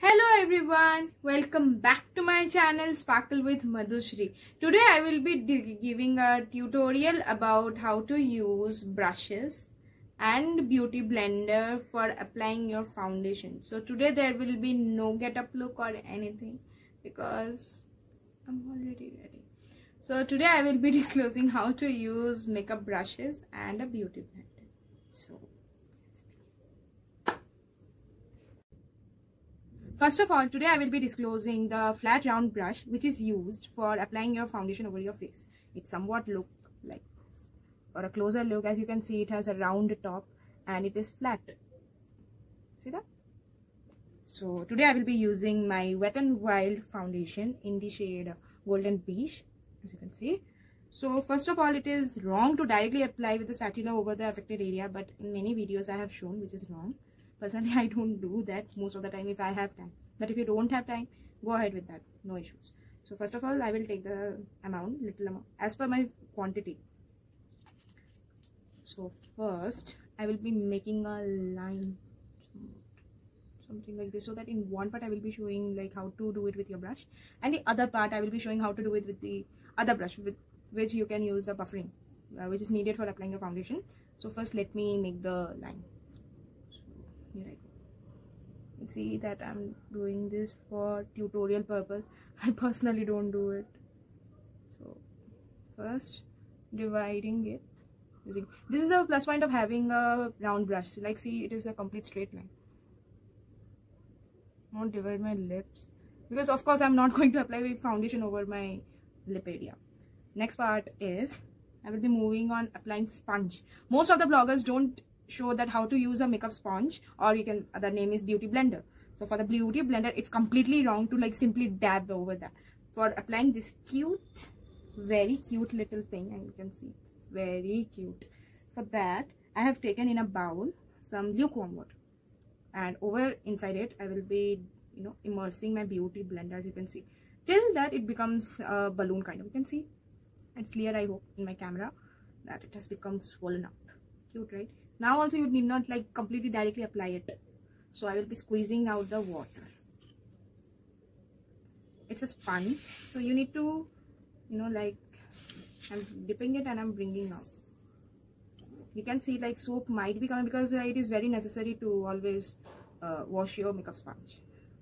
Hello everyone, welcome back to my channel Sparkle with Madhushri. Today I will be giving a tutorial about how to use brushes and beauty blender for applying your foundation. So today there will be no get up look or anything because I'm already ready. So today I will be disclosing how to use makeup brushes and a beauty blender. So first of all, today I will be disclosing the flat round brush which is used for applying your foundation over your face. It somewhat look like this. For a closer look, as you can see, it has a round top and it is flat. See that? So today I will be using my Wet n Wild foundation in the shade Golden Beige, as you can see. So first of all, it is wrong to directly apply with the spatula over the affected area, but in many videos I have shown which is wrong. Personally, I don't do that most of the time if I have time. But if you don't have time, go ahead with that. No issues. So first of all, I will take the little amount, as per my quantity. So first, I will be making a line, something like this, so that in one part I will be showing like how to do it with your brush, and the other part I will be showing how to do it with the other brush, with which you can use the buffering, which is needed for applying your foundation. So first, let me make the line. Here I go. You see that I'm doing this for tutorial purpose. I personally don't do it. So first, dividing it using, this is the plus point of having a round brush. So like, see, it is a complete straight line. I won't divide my lips because of course I'm not going to apply foundation over my lip area. Next part is I will be moving on applying sponge. Most of the bloggers don't show that how to use a makeup sponge, or you can, other name is beauty blender. So for the beauty blender, it's completely wrong to like simply dab over that. For applying this cute, very cute little thing, and you can see it's very cute. For that, I have taken in a bowl some lukewarm water, and over inside it I will be immersing my beauty blender, as you can see, till that it becomes a balloon kind of. You can see it's clear, I hope, in my camera, that it has become swollen out. Cute, right? Now also you need not like completely directly apply it. So I will be squeezing out the water. It's a sponge, so you need to, like, I'm dipping it and I'm bringing out. You can see like soap might be coming because it is very necessary to always wash your makeup sponge.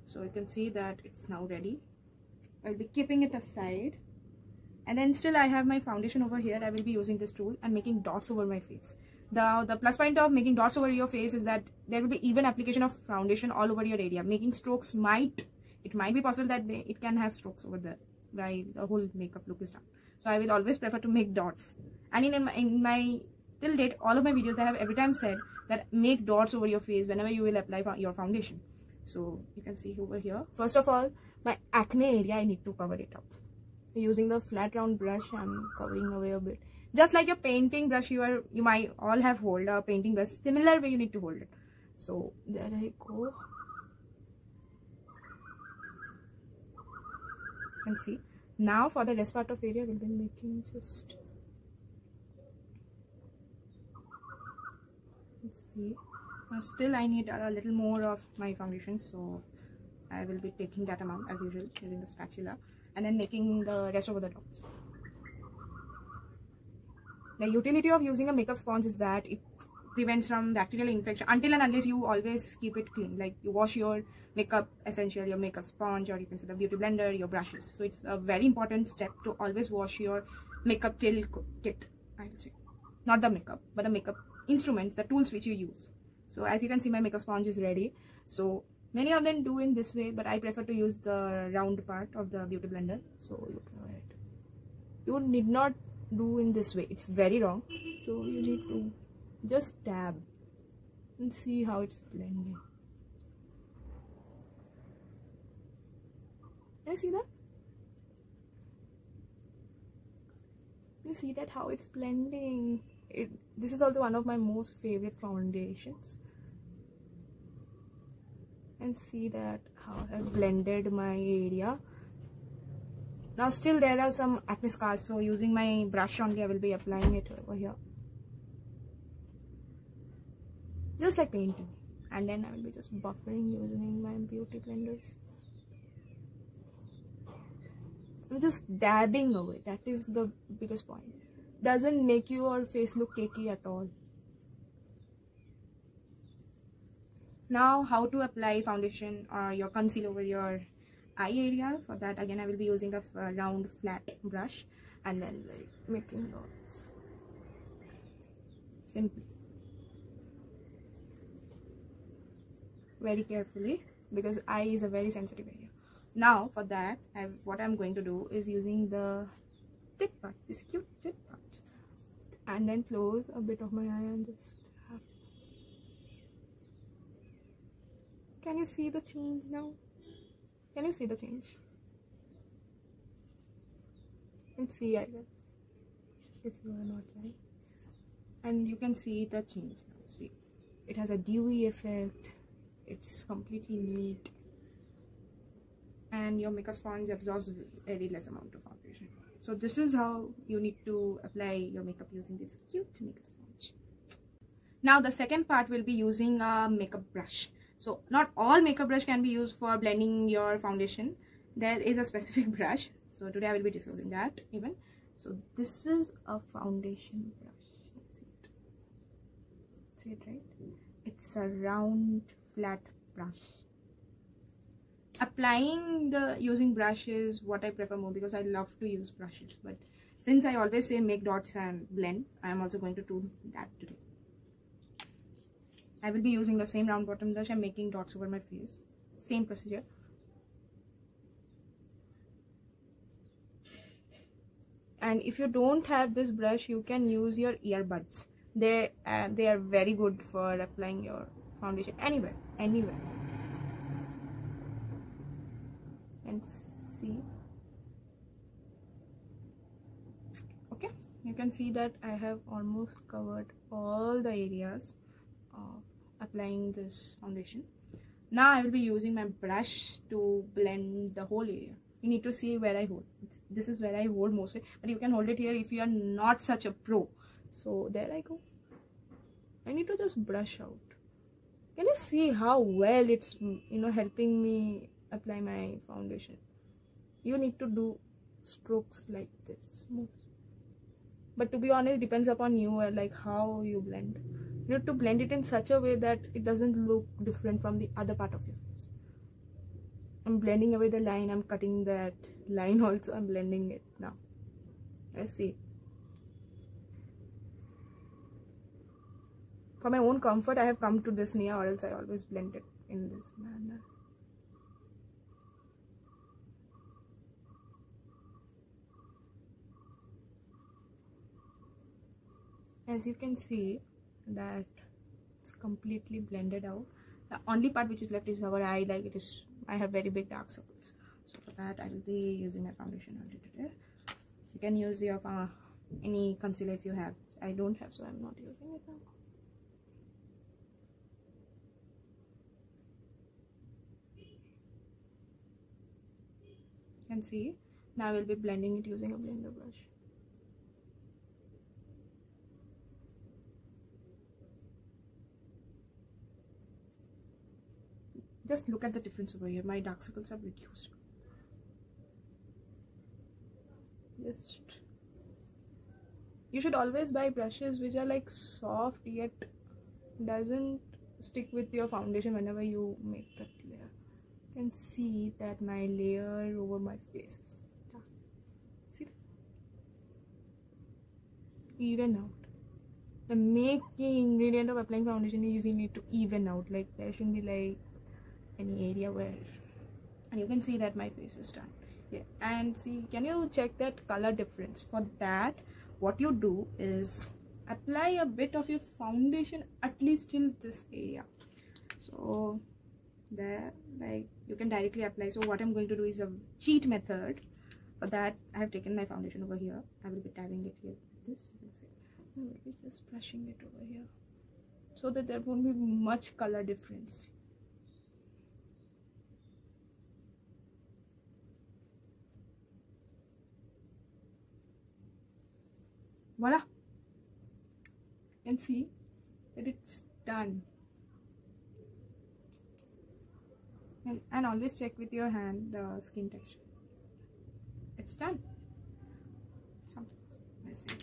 So you can see that it's now ready. I'll be keeping it aside. And then still I have my foundation over here. I will be using this tool and making dots over my face. The plus point of making dots over your face is that there will be even application of foundation all over your area. Making strokes it might be possible that it can have strokes over there while the whole makeup look is done. So I will always prefer to make dots. And in my till date, all of my videos I have every time said that make dots over your face whenever you will apply your foundation. So you can see over here. First of all, my acne area, I need to cover it up. Using the flat round brush, I'm covering away a bit. Just like your painting brush, you might all have hold a painting brush. Similar way you need to hold it. So there I go. You can see. Now for the rest part of area, we'll be making just. Let's see. Now still I need a little more of my foundation, so I will be taking that amount as usual using the spatula, and then making the rest over the dots. The utility of using a makeup sponge is that it prevents from bacterial infection until and unless you always keep it clean. Like you wash your makeup essential, your makeup sponge, or you can say the beauty blender, your brushes. So it's a very important step to always wash your makeup kit, I would say. Not the makeup, but the makeup instruments, the tools which you use. So as you can see, my makeup sponge is ready. So many of them do in this way, but I prefer to use the round part of the beauty blender. So you can go ahead. You need not do in this way, it's very wrong. So you need to just dab and see how it's blending. You see that? You see that how it's blending? This is also one of my most favorite foundations. And see that how I've blended my area. Now still there are some acne scars, so using my brush only I will be applying it over here. Just like painting. and then I will be just buffering using my beauty blenders. I'm just dabbing away. That is the biggest point. Doesn't make your face look cakey at all. Now, how to apply foundation or your concealer over your eye area? For that, again, I will be using a round flat brush and then like making dots. Simply. Very carefully, because eye is a very sensitive area. Now, for that, what I'm going to do is using the tip part, this cute tip part, and then close a bit of my eye and just tap. Can you see the change now? Can you see the change? You can see, I guess, if you are not right. And you can see the change now. See, it has a dewy effect. It's completely neat. And your makeup sponge absorbs very less amount of foundation. So this is how you need to apply your makeup using this cute makeup sponge. Now the second part will be using a makeup brush. So not all makeup brush can be used for blending your foundation. There is a specific brush. So today I will be disclosing that even. So this is a foundation brush. See it, right? It's a round flat brush. Applying using brush is what I prefer more, because I love to use brushes, but since I always say make dots and blend, I am also going to do that today. I will be using the same round bottom brush and making dots over my face. Same procedure. And if you don't have this brush, you can use your earbuds. They are very good for applying your foundation anywhere. And see, okay, you can see that I have almost covered all the areas of applying this foundation. Now I will be using my brush to blend the whole area. You need to see where I hold. This is where I hold mostly, but you can hold it here if you are not such a pro. So there I go. I need to just brush out. Can you see how well it's helping me apply my foundation? You need to do strokes like this, but to be honest, it depends upon you, like how you blend. You need to blend it in such a way that it doesn't look different from the other part of your face. I'm blending away the line. I'm cutting that line also. I'm blending it now. I see. For my own comfort, I have come to this near, or else I always blend it in this manner. As you can see that it's completely blended out. The only part which is left is our eye. Like I have very big dark circles. So for that, I will be using my foundation today. You can use your any concealer if you have. I don't have, so I'm not using it now. You can see now I will be blending it using a blender brush. Just look at the difference over here. My dark circles have reduced. You should always buy brushes which are like soft yet doesn't stick with your foundation whenever you make that layer. You can see that my layer over my face is dark. See that? Even out. The main ingredient of applying foundation is you need to even out. Like there shouldn't be like any area where, and you can see that my face is done. Yeah, and see, can you check that color difference? For that, what you do is apply a bit of your foundation at least till this area. So there, like you can directly apply. So what I'm going to do is a cheat method. For that, I have taken my foundation over here. I will be dabbing it here with this. I will be just brushing it over here so that there won't be much color difference. Voila! You can see that it's done. and always check with your hand the skin texture. It's done. Something's missing.